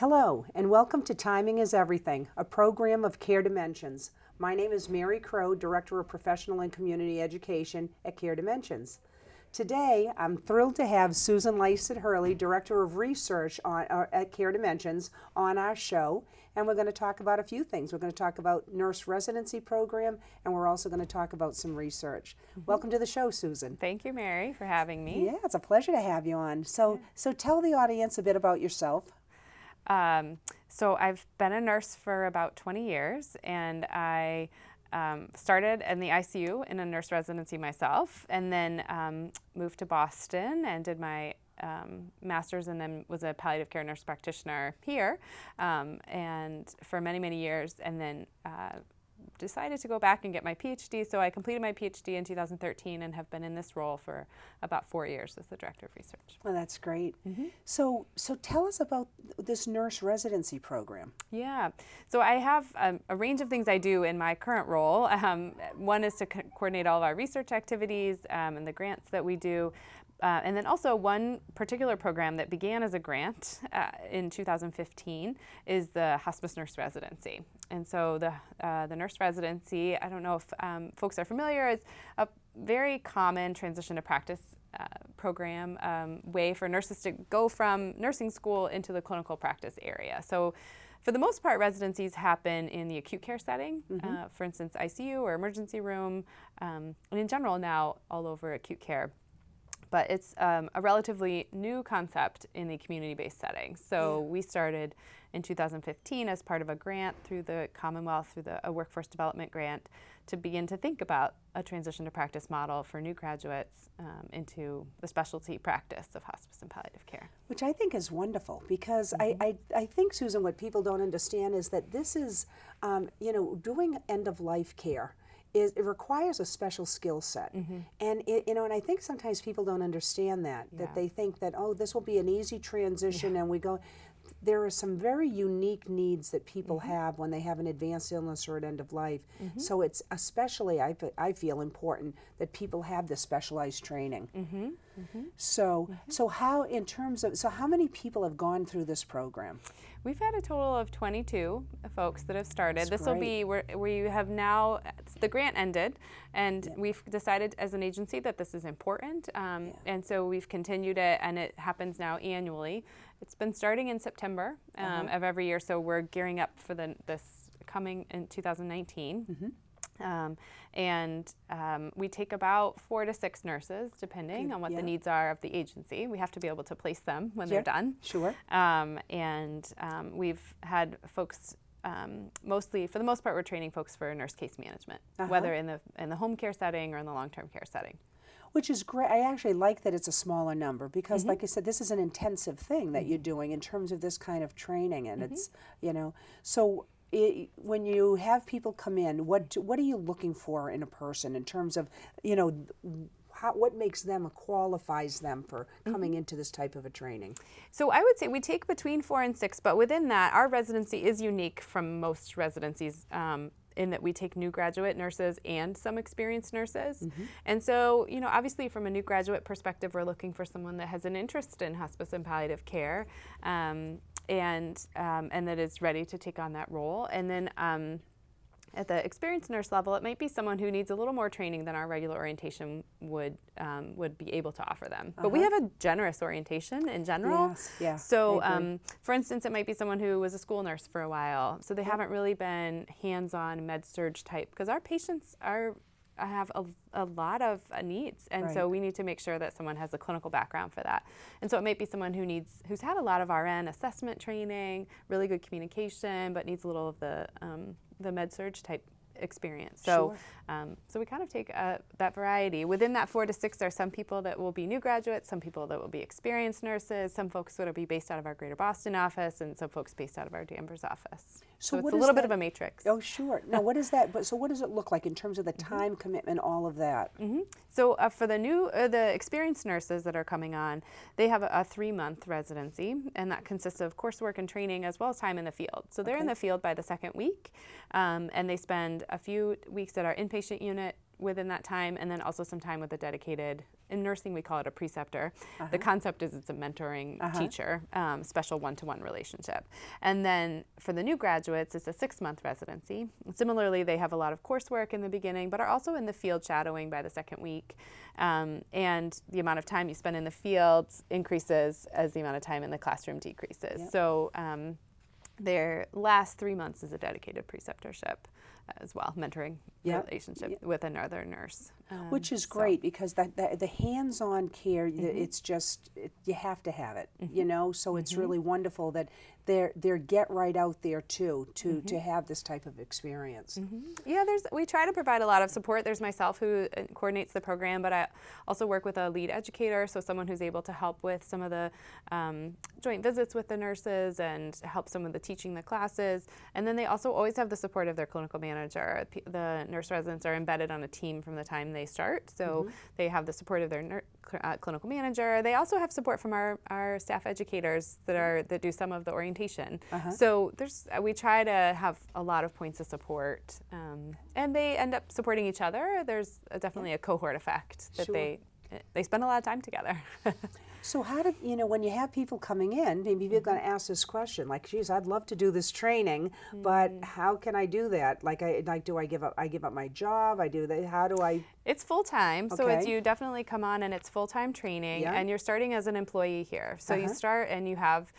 Hello, and welcome to Timing is Everything, a program of Care Dimensions. My name is Mary Crowe, Director of Professional and Community Education at Care Dimensions. Today, I'm thrilled to have Susan Lysaught Hurley, Director of Research at Care Dimensions, on our show, and we're going to talk about a few things. We're going to talk about Nurse Residency Program, and we're also going to talk about some research. Welcome to the show, Susan. Thank you, Mary, for having me. Yeah, it's a pleasure to have you on. So tell the audience a bit about yourself. So I've been a nurse for about 20 years, and I started in the ICU in a nurse residency myself, and then moved to Boston and did my master's, and then was a palliative care nurse practitioner here, and for many, many years, and then decided to go back and get my PhD. So I completed my PhD in 2013 and have been in this role for about 4 years as the Director of Research. Well, that's great. So tell us about this nurse residency program. Yeah, so I have a range of things I do in my current role. One is to coordinate all of our research activities and the grants that we do. And then also one particular program that began as a grant in 2015 is the hospice nurse residency. And so the nurse residency, I don't know if folks are familiar, is a very common transition to practice program way for nurses to go from nursing school into the clinical practice area. So for the most part, residencies happen in the acute care setting, for instance, ICU or emergency room, and in general now all over acute care. But it's a relatively new concept in the community-based setting. So we started in 2015 as part of a grant through the Commonwealth, through a workforce development grant, to begin to think about a transition to practice model for new graduates into the specialty practice of hospice and palliative care. Which I think is wonderful, because I think, Susan, what people don't understand is that this is, doing end-of-life care. It requires a special skill set, and and I think sometimes people don't understand that they think that, oh, this will be an easy transition, and we go. There are some very unique needs that people have when they have an advanced illness or an end of life. So it's especially, I feel, important that people have this specialized training. So how, in terms of, how many people have gone through this program? We've had a total of 22 folks that have started. That's this will be where you have now, the grant ended, and we've decided as an agency that this is important, and so we've continued it, and it happens now annually. It's been starting in September of every year, so we're gearing up for this coming in 2019. We take about 4 to 6 nurses, depending on what the needs are of the agency. We have to be able to place them when they're done. Sure. We've had folks, mostly, for the most part, we're training folks for nurse case management, whether in the home care setting or in the long-term care setting. Which is great. I actually like that it's a smaller number, because, like I said, this is an intensive thing that you're doing in terms of this kind of training, and it's, so when you have people come in, what are you looking for in a person in terms of, what makes them, qualifies them for coming into this type of a training? So I would say we take between 4 and 6, but within that, our residency is unique from most residencies, in that we take new graduate nurses and some experienced nurses. And so, obviously from a new graduate perspective, we're looking for someone that has an interest in hospice and palliative care, and that is ready to take on that role. And then at the experienced nurse level, it might be someone who needs a little more training than our regular orientation would be able to offer them. But we have a generous orientation in general. Yes, So, for instance, it might be someone who was a school nurse for a while, so they haven't really been hands-on med-surg type, because our patients have a lot of needs, and so we need to make sure that someone has a clinical background for that. And so it might be someone who's had a lot of RN assessment training, really good communication, but needs a little of the med-surg type experience. So, so we kind of take that variety. Within that 4 to 6, there are some people that will be new graduates, some people that will be experienced nurses, some folks that will be based out of our Greater Boston office, and some folks based out of our Danvers office. So it's a little bit of a matrix. Oh, sure. Now, what is that? So what does it look like in terms of the time commitment, all of that? So for the experienced nurses that are coming on, they have a 3-month residency, and that consists of coursework and training as well as time in the field. So they're in the field by the 2nd week, and they spend a few weeks at our inpatient unit within that time, and then also some time with a dedicated, in nursing we call it a preceptor. The concept is it's a mentoring teacher, special one-to-one relationship. And then for the new graduates, it's a 6-month residency. Similarly, they have a lot of coursework in the beginning, but are also in the field shadowing by the 2nd week. And the amount of time you spend in the field increases as the amount of time in the classroom decreases. Yep. So their last 3 months is a dedicated preceptorship as well, mentoring relationship with another nurse. Which is great because the hands-on care, it's just, you have to have it, you know, so it's really wonderful that they're get right out there too to have this type of experience. Yeah, we try to provide a lot of support. There's myself who coordinates the program, but I also work with a lead educator, so someone who's able to help with some of the joint visits with the nurses and help some of the teaching the classes. And then they also always have the support of their clinical manager. The nurse residents are embedded on a team from the time they start, so they have the support of their clinical manager. They also have support from our staff educators that do some of the orientation. So we try to have a lot of points of support, and they end up supporting each other. There's definitely a cohort effect that they spend a lot of time together. So how do, when you have people coming in, maybe you're going to ask this question, like, geez, I'd love to do this training, but how can I do that? Do I give up my job? How do I? It's full-time, so you definitely come on and it's full-time training, and you're starting as an employee here. So you start and you have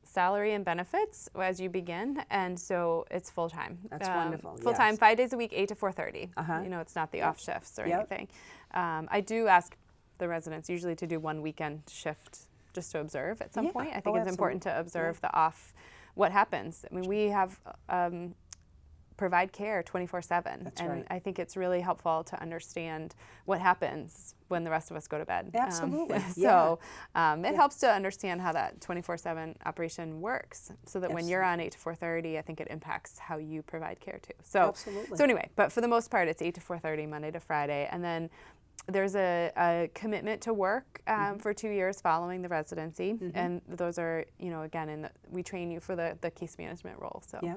salary and benefits as you begin, and so it's full-time. That's wonderful. Full-time, 5 days a week, 8 to 4:30. It's not the off shifts or anything. I do ask the residents usually to do 1 weekend shift just to observe at some point. I think it's important to observe what happens. I mean, we have provide care 24/7, and I think it's really helpful to understand what happens when the rest of us go to bed. Absolutely. So it helps to understand how that 24/7 operation works, so that when you're on 8 to 4:30, I think it impacts how you provide care too. So anyway, but for the most part, it's 8 to 4:30 Monday to Friday, and then there's a commitment to work for 2 years following the residency, and those are, again, we train you for the case management role. So. Yeah.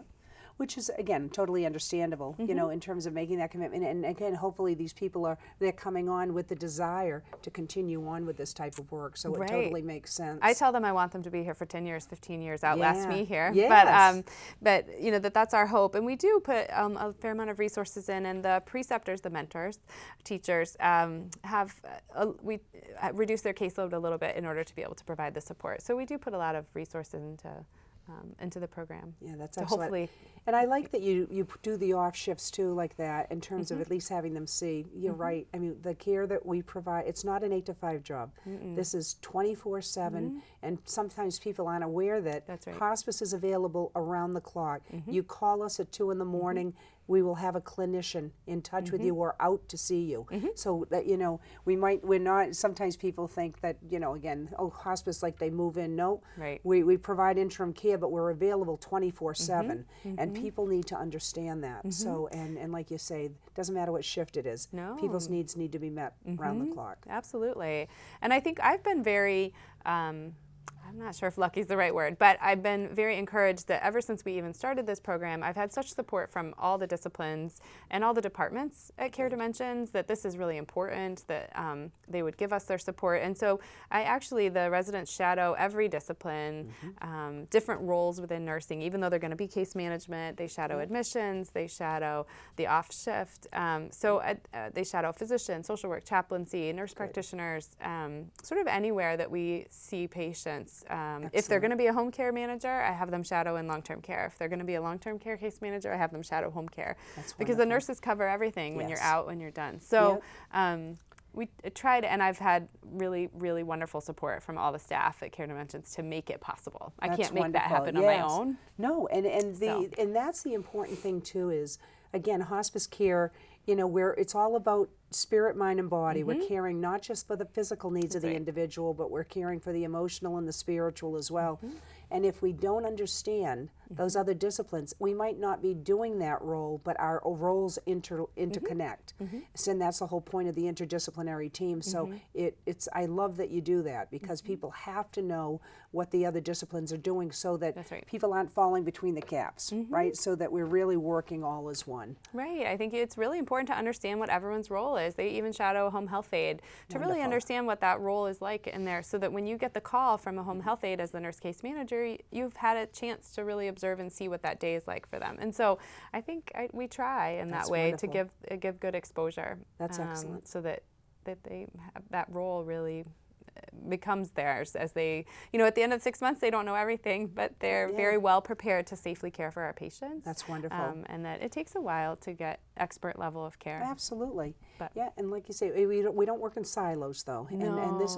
Which is, again, totally understandable, in terms of making that commitment. And again, hopefully these people they're coming on with the desire to continue on with this type of work. So it totally makes sense. I tell them I want them to be here for 10 years, 15 years, outlast me here. Yes. But that's our hope. And we do put a fair amount of resources in, and the preceptors, the mentors, teachers, we reduce their caseload a little bit in order to be able to provide the support. So we do put a lot of resources into the program. Yeah, that's excellent. Hopefully. And I like that you do the off shifts too, like that, in terms of at least having them see. You're right. I mean, the care that we provide, it's not an 8 to 5 job. This is 24/7, and sometimes people aren't aware that hospice is available around the clock. You call us at 2 in the morning. We will have a clinician in touch with you or out to see you. So that, we're not, sometimes people think that, again, hospice, like they move in. No, we provide interim care, but we're available 24/7. And people need to understand that. So, and like you say, it doesn't matter what shift it is. No. People's needs need to be met around the clock. Absolutely. And I think I've been very, I'm not sure if lucky is the right word, but I've been very encouraged that ever since we even started this program, I've had such support from all the disciplines and all the departments at Care Dimensions that this is really important, that they would give us their support. And so the residents shadow every discipline, different roles within nursing, even though they're going to be case management, they shadow admissions, they shadow the off shift. They shadow physicians, social work, chaplaincy, nurse practitioners, sort of anywhere that we see patients. If they're going to be a home care manager, I have them shadow in long-term care. If they're going to be a long-term care case manager, I have them shadow home care. Because the nurses cover everything when you're out, when you're done. So we tried, and I've had really, really wonderful support from all the staff at Care Dimensions to make it possible. I can't make that happen on my own. No, and that's the important thing too is, again, hospice care, where it's all about spirit, mind, and body. We're caring not just for the physical needs of the individual, but we're caring for the emotional and the spiritual as well. And if we don't understand those other disciplines, we might not be doing that role, but our roles interconnect. So, and that's the whole point of the interdisciplinary team. So it's I love that you do that, because people have to know what the other disciplines are doing, so that people aren't falling between the gaps, right? So that we're really working all as one. Right. I think it's really important to understand what everyone's role is. They even shadow a home health aide to really understand what that role is like in there, so that when you get the call from a home health aide as the nurse case manager, you've had a chance to really observe and see what that day is like for them. And so I think we try in that way to give good exposure. That's excellent. So that they have that role really becomes theirs as they, at the end of 6 months, they don't know everything, but they're very well prepared to safely care for our patients. That's wonderful. And that it takes a while to get expert level of care. Absolutely. But yeah, and like you say, we don't work in silos though, and this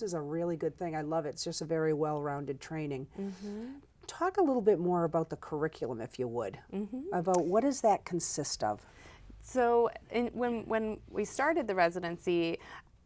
is a really good thing. I love it. It's just a very well-rounded training. Talk a little bit more about the curriculum, if you would, about what does that consist of? So when we started the residency,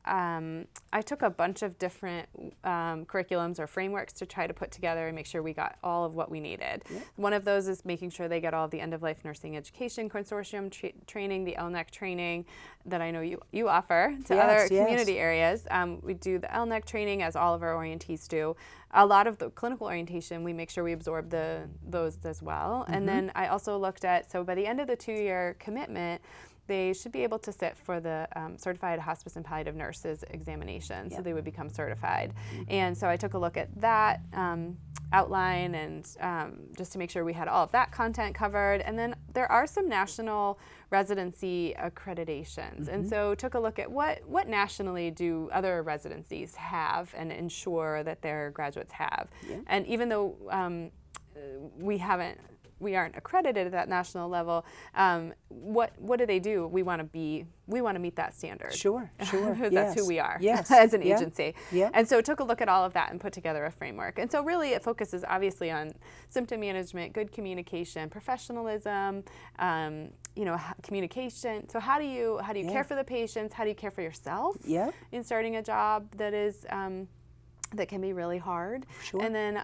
I took a bunch of different curriculums or frameworks to try to put together and make sure we got all of what we needed. One of those is making sure they get all of the end-of-life nursing education consortium training, the LNEC training that I know you offer to other community areas. We do the LNEC training, as all of our orientees do. A lot of the clinical orientation, we make sure we absorb those as well. And then I also looked at, so by the end of the 2-year commitment, they should be able to sit for the Certified Hospice and Palliative Nurses examination, so they would become certified. And so I took a look at that outline, and just to make sure we had all of that content covered. And then there are some national residency accreditations. And so took a look at what nationally do other residencies have and ensure that their graduates have. And even though we aren't accredited at that national level, what do they do? We want to meet that standard. Sure. That's who we are as an agency. And so took a look at all of that and put together a framework. And so really it focuses obviously on symptom management, good communication, professionalism, communication. So how do you care for the patients? How do you care for yourself in starting a job that is that can be really hard. And then,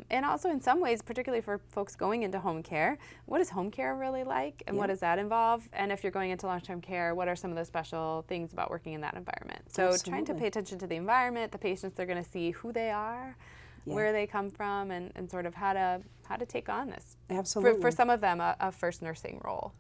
and also in some ways, particularly for folks going into home care, what is home care really like, and what does that involve? And if you're going into long-term care, what are some of the special things about working in that environment? So trying to pay attention to the environment, the patients they're going to see, who they are, where they come from, and sort of how to take on this. Absolutely. For some of them, a first nursing role.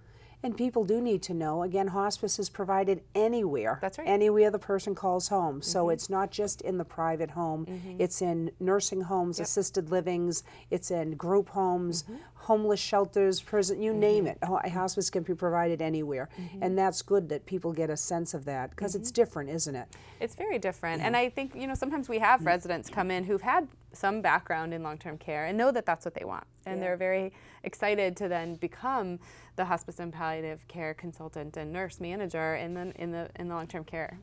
And people do need to know, again, hospice is provided anywhere. That's right. Anywhere the person calls home. So it's not just in the private home. It's in nursing homes, assisted livings, it's in group homes, homeless shelters, prison, you name it. Hospice can be provided anywhere. And that's good that people get a sense of that, because it's different, isn't it? It's very different. And I think, sometimes we have residents come in who've had some background in long-term care and know that that's what they want. And they're very excited to then become the hospice and palliative care consultant and nurse manager in the long-term care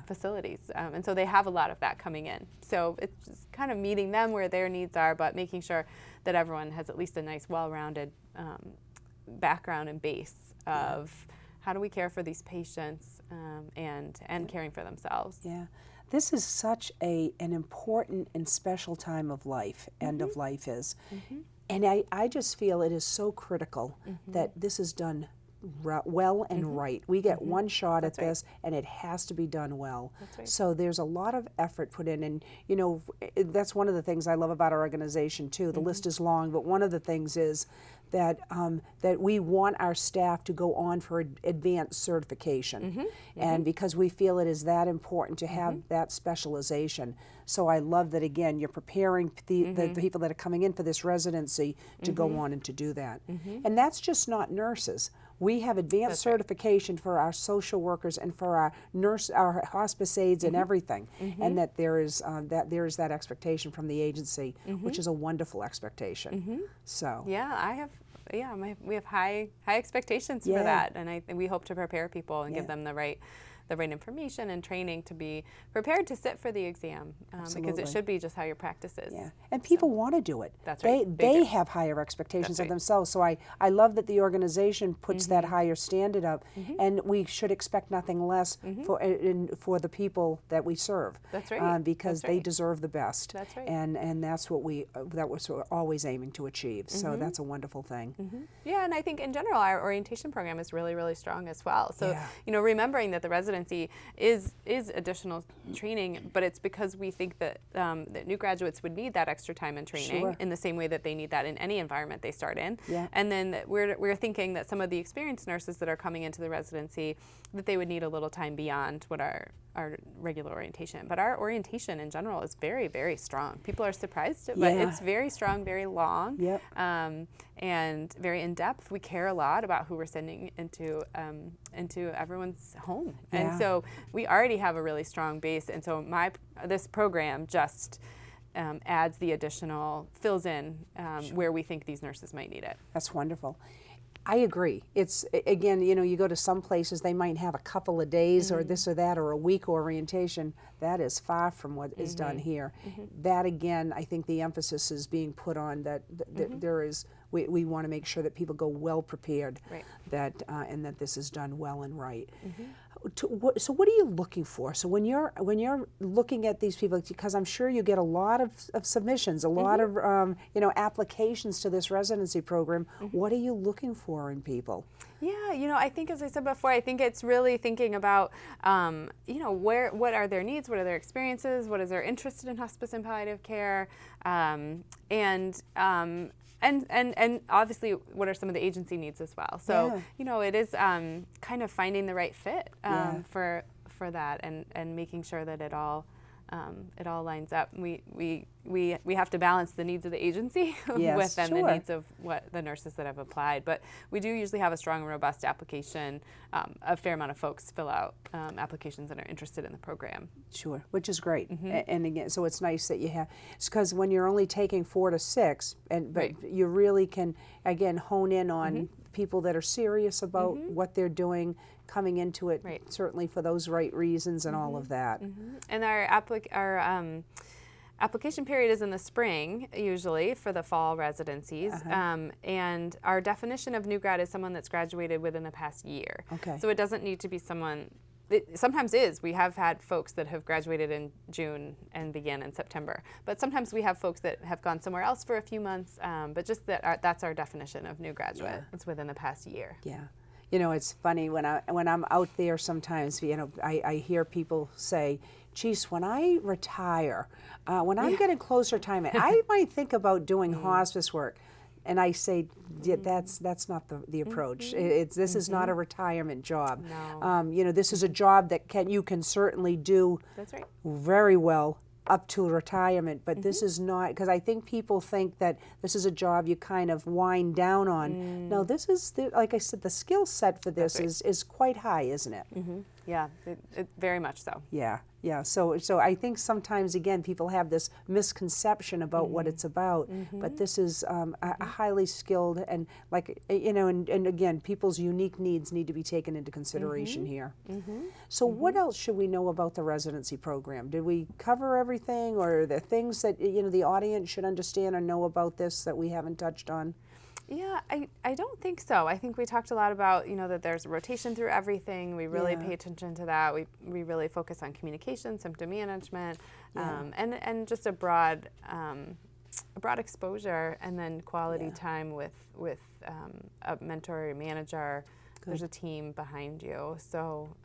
facilities. And so they have a lot of that coming in. So it's just kind of meeting them where their needs are, but making sure that everyone has at least a nice, well-rounded background and base of how do we care for these patients and caring for themselves. This is such an important and special time of life, end of life is. And I just feel it is so critical that this is done well and right. We get one shot at this, and it has to be done well. So there's a lot of effort put in, and that's one of the things I love about our organization too. The list is long, but one of the things is that that we want our staff to go on for advanced certification, and because we feel it is that important to have that specialization. So I love that, again, you're preparing the people that are coming in for this residency to go on and to do that. And that's just not nurses. We have advanced certification for our social workers and for our hospice aides and everything, and that there is that expectation from the agency, which is a wonderful expectation. So we have high expectations for that, and we hope to prepare people and give them the right the right information and training to be prepared to sit for the exam, because it Absolutely. should be just how your practice is. Yeah, and people want to do it. That's right. They do. have higher expectations That's of right. themselves. So I love that the organization puts that higher standard up, and we should expect nothing less for the people that we serve. That's right. Because That's they right. deserve the best. That's right. And that's what we're always aiming to achieve. So that's a wonderful thing. Yeah, and I think in general our orientation program is really, really strong as well. So Yeah. remembering that the residency is additional training, but it's because we think that that new graduates would need that extra time and training Sure. in the same way that they need that in any environment they start in. Yeah. And then that we're thinking that some of the experienced nurses that are coming into the residency, that they would need a little time beyond what our regular orientation. But our orientation in general is very, very strong. People are surprised, but Yeah. it's very strong, very long, Yep. and very in depth. We care a lot about who we're sending into everyone's home, Yeah. and so we already have a really strong base. And so this program just adds the additional, fills in where we think these nurses might need it. That's wonderful. I agree. It's, again, you go to some places, they might have a couple of days or this or that or a week orientation. That is far from what is done here. That, again, I think the emphasis is being put on that there is, we want to make sure that people go well prepared, Right. and that this is done well and right. So what are you looking for? So when you're looking at these people, because I'm sure you get a lot of submissions, a lot of applications to this residency program. What are you looking for in people? Yeah, I think, as I said before, I think it's really thinking about, what are their needs, what are their experiences, what is their interest in hospice and palliative care, and obviously, what are some of the agency needs as well? So, it is kind of finding the right fit for that, and making sure that it all lines up. We have to balance the needs of the agency with then the needs of what the nurses that have applied. But we do usually have a strong and robust application. A fair amount of folks fill out applications and are interested in the program. Sure, which is great. And again, so it's nice that you have, because when you're only taking 4 to 6, but you really can, again, hone in on people that are serious about what they're doing, coming into it certainly for those right reasons and all of that. And our application period is in the spring, usually, for the fall residencies. And our definition of new grad is someone that's graduated within the past year. Okay. So it doesn't need to be someone, it sometimes is. We have had folks that have graduated in June and began in September. But sometimes we have folks that have gone somewhere else for a few months. But just that's our definition of new graduate. It's within the past year. Yeah. It's funny when I'm out there sometimes, I hear people say, geez, when I retire, when I'm getting closer to retirement, I might think about doing hospice work. And I say, that's not the approach. This is not a retirement job. No. This is a job that you can certainly do That's right. very well up to retirement, but this is not, because I think people think that this is a job you kind of wind down on. No, this is, like I said, the skill set for this is quite high, isn't it? Yeah, it very much so. Yeah. So I think sometimes, again, people have this misconception about what it's about, but this is a highly skilled and, like, and again, people's unique needs need to be taken into consideration here. So what else should we know about the residency program? Did we cover everything, or are there things that the audience should understand or know about this that we haven't touched on? Yeah, I don't think so. I think we talked a lot about, that there's a rotation through everything. We really pay attention to that. We really focus on communication, symptom management, and just a broad exposure, and then quality time with a mentor or manager. There's a team behind you. So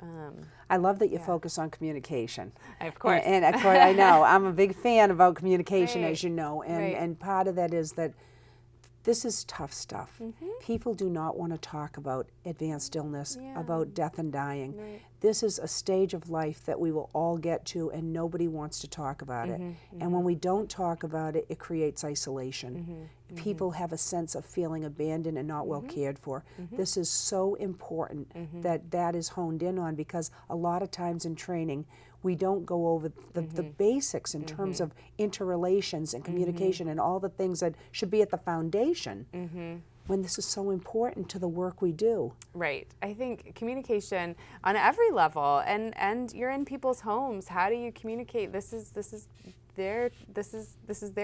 I love that you focus on communication. Of course. And of course, I know I'm a big fan about communication, as you know, and part of that is that this is tough stuff. People do not want to talk about advanced illness, about death and dying. This is a stage of life that we will all get to, and nobody wants to talk about it. And when we don't talk about it, it creates isolation. People have a sense of feeling abandoned and not well cared for. This is so important that is honed in on, because a lot of times in training, we don't go over the basics in terms of interrelations and communication and all the things that should be at the foundation. when this is so important to the work we do? Right. I think communication on every level, and you're in people's homes. How do you communicate? This is their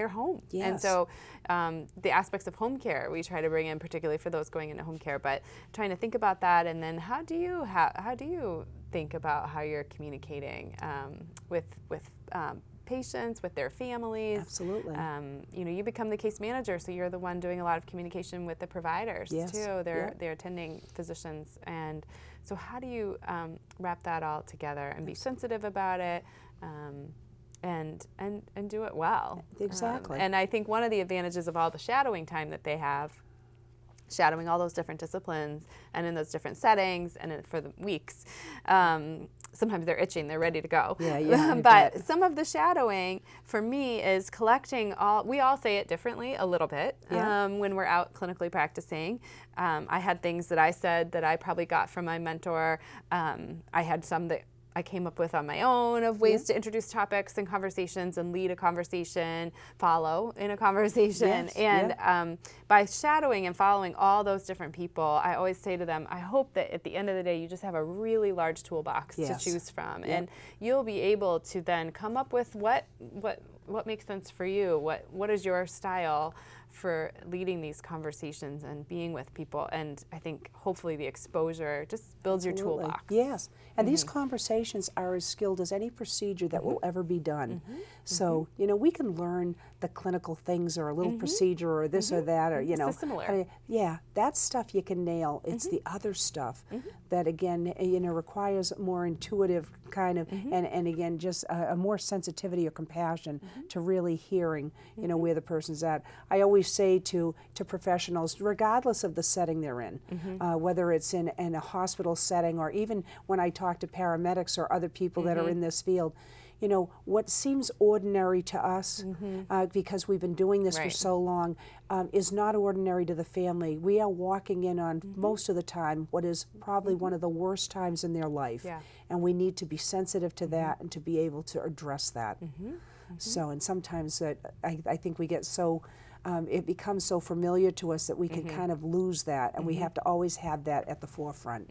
home. Yes. And so the aspects of home care we try to bring in, particularly for those going into home care, but trying to think about that, and then how do you think about how you're communicating with patients, with their families? Absolutely. You become the case manager, so you're the one doing a lot of communication with the providers Yes. too. They're attending physicians, and so how do you wrap that all together and be sensitive about it? And do it well. Exactly. And I think one of the advantages of all the shadowing time that they have, shadowing all those different disciplines and in those different settings and for the weeks, sometimes they're itching, they're ready to go. Yeah, but some of the shadowing for me is collecting we all say it differently a little bit when we're out clinically practicing. I had things that I said that I probably got from my mentor. I had some that I came up with on my own of ways to introduce topics and conversations and lead a conversation, follow in a conversation. Yes, and by shadowing and following all those different people, I always say to them, I hope that at the end of the day, you just have a really large toolbox to choose from. And you'll be able to then come up with what makes sense for you, what is your style for leading these conversations and being with people. And I think hopefully the exposure just builds your toolbox. Yes, and these conversations are as skilled as any procedure that will ever be done. So, we can learn the clinical things or a little procedure or this or that, or, It's similar. that stuff you can nail. It's the other stuff that, again, requires more intuitive kind of, and again, just a more sensitivity or compassion to really hearing, where the person's at. I always say to professionals, regardless of the setting they're in, whether it's in a hospital setting or even when I talk to paramedics or other people that are in this field, what seems ordinary to us, because we've been doing this for so long, is not ordinary to the family. We are walking in on, most of the time, what is probably one of the worst times in their life. And we need to be sensitive to that and to be able to address that. So, and sometimes I think we get so, it becomes so familiar to us that we can kind of lose that, and we have to always have that at the forefront.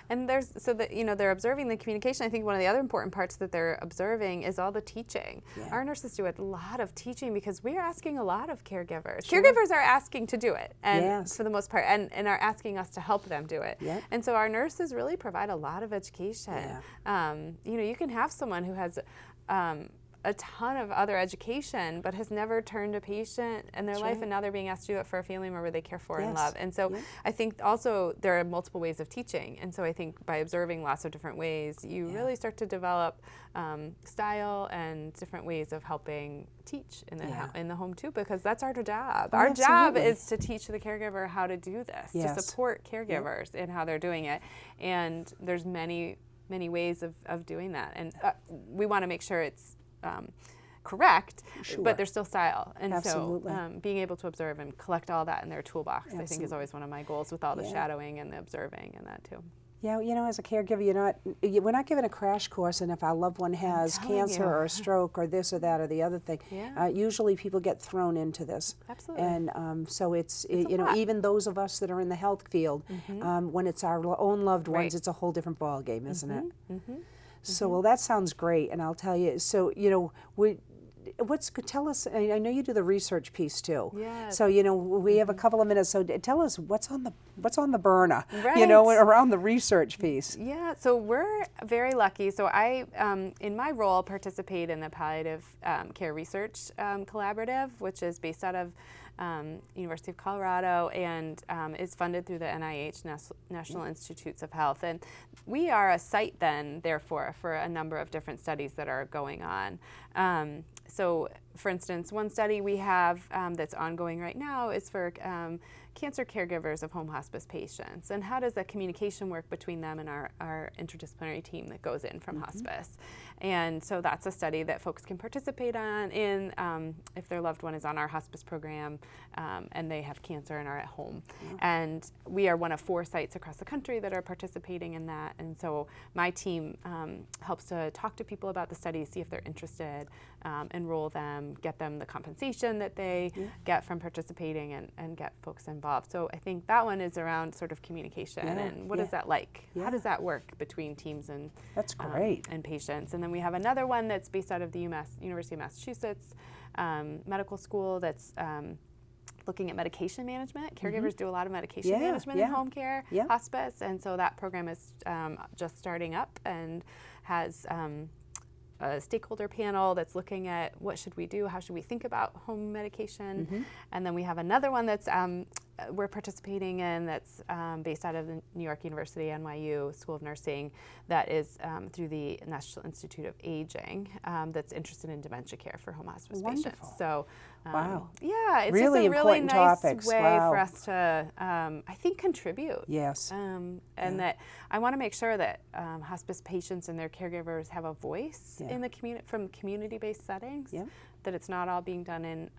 And they're observing the communication. I think one of the other important parts that they're observing is all the teaching. Our nurses do a lot of teaching because we are asking a lot of caregivers. Caregivers are asking to do it, and for the most part, and are asking us to help them do it. And so our nurses really provide a lot of education. You can have someone who has a ton of other education, but has never turned a patient in their life, and now they're being asked to do it for a family member they care for and love. And so I think also there are multiple ways of teaching, and so I think by observing lots of different ways, you really start to develop style and different ways of helping teach in the home too, because that's our job. Our job is to teach the caregiver how to do this, to support caregivers in how they're doing it, and there's many ways of doing that, and we want to make sure it's correct, but there's still style. And so being able to observe and collect all that in their toolbox, I think, is always one of my goals with all the shadowing and the observing and that too. Yeah, as a caregiver, we're not given a crash course, and if our loved one has cancer or a stroke or this or that or the other thing, usually people get thrown into this. Absolutely. And so it's even those of us that are in the health field, when it's our own loved ones, it's a whole different ball game, isn't it? So, well, that sounds great, and I'll tell you. So, tell us. I know you do the research piece too. Yes. So, we have a couple of minutes. So, tell us what's on the burner. Around the research piece. Yeah. So we're very lucky. So I, in my role, participate in the Palliative Care Research Collaborative, which is based out of University of Colorado and is funded through the NIH, National Institutes of Health. And we are a site then, therefore, for a number of different studies that are going on. So, for instance, one study we have that's ongoing right now is for cancer caregivers of home hospice patients. And how does the communication work between them and our interdisciplinary team that goes in from hospice? And so that's a study that folks can participate in if their loved one is on our hospice program and they have cancer and are at home. And we are one of 4 sites across the country that are participating in that. And so my team helps to talk to people about the study, see if they're interested, enroll them, get them the compensation that they get from participating, and get folks involved involved. So I think that one is around sort of communication and what is that like? Yeah. How does that work between teams and That's great. and patients? And then we have another one that's based out of the University of Massachusetts Medical School that's looking at medication management. Caregivers do a lot of medication management in home care, hospice, and so that program is just starting up and has a stakeholder panel that's looking at what should we do, how should we think about home medication, and then we have another one that's we're participating in that's based out of the New York University NYU School of Nursing that is through the National Institute of Aging that's interested in dementia care for home hospice patients. So yeah, it's Really just a really important nice topics. way Wow. for us to I think contribute. Yes. And that I want to make sure that hospice patients and their caregivers have a voice in the from community-based settings. That it's not all being done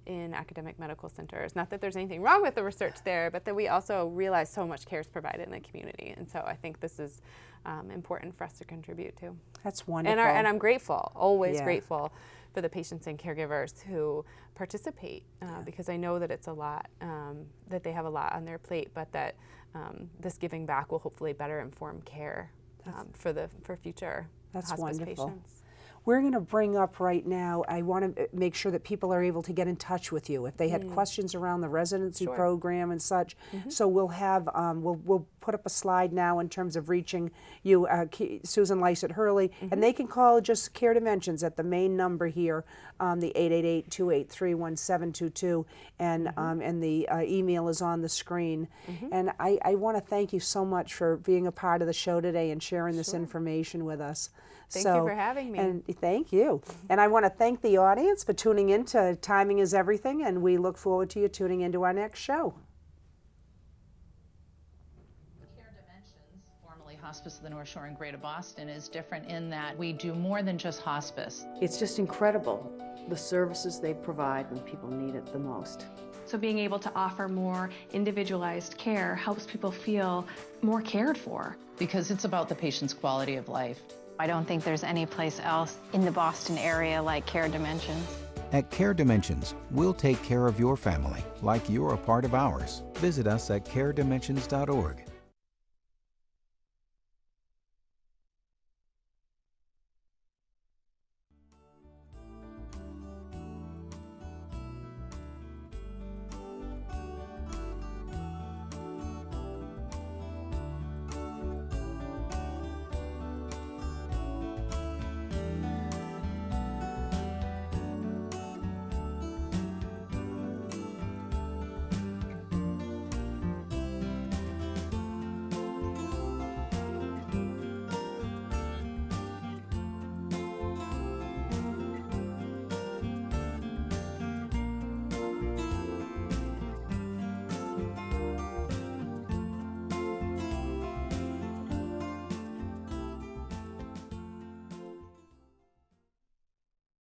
in academic medical centers. Not that there's anything wrong with the research there, but that we also realize so much care is provided in the community. And so I think this is important for us to contribute to. That's wonderful. And I'm grateful, always grateful for the patients and caregivers who participate because I know that it's a lot, that they have a lot on their plate, but that this giving back will hopefully better inform care for future hospice patients. We're going to bring up right now, I want to make sure that people are able to get in touch with you if they had questions around the residency program and such. So we'll have, we'll put up a slide now in terms of reaching you, Susan Lysaught Hurley, and they can call just Care Dimensions at the main number here, the 888-283-1722, and the email is on the screen. And I want to thank you so much for being a part of the show today and sharing this information with us. Thank you for having me. And thank you. And I want to thank the audience for tuning in to Timing is Everything, and we look forward to you tuning into our next show. Care Dimensions, formerly Hospice of the North Shore in Greater Boston, is different in that we do more than just hospice. It's just incredible, the services they provide when people need it the most. So being able to offer more individualized care helps people feel more cared for. Because it's about the patient's quality of life. I don't think there's any place else in the Boston area like Care Dimensions. At Care Dimensions, we'll take care of your family like you're a part of ours. Visit us at caredimensions.org.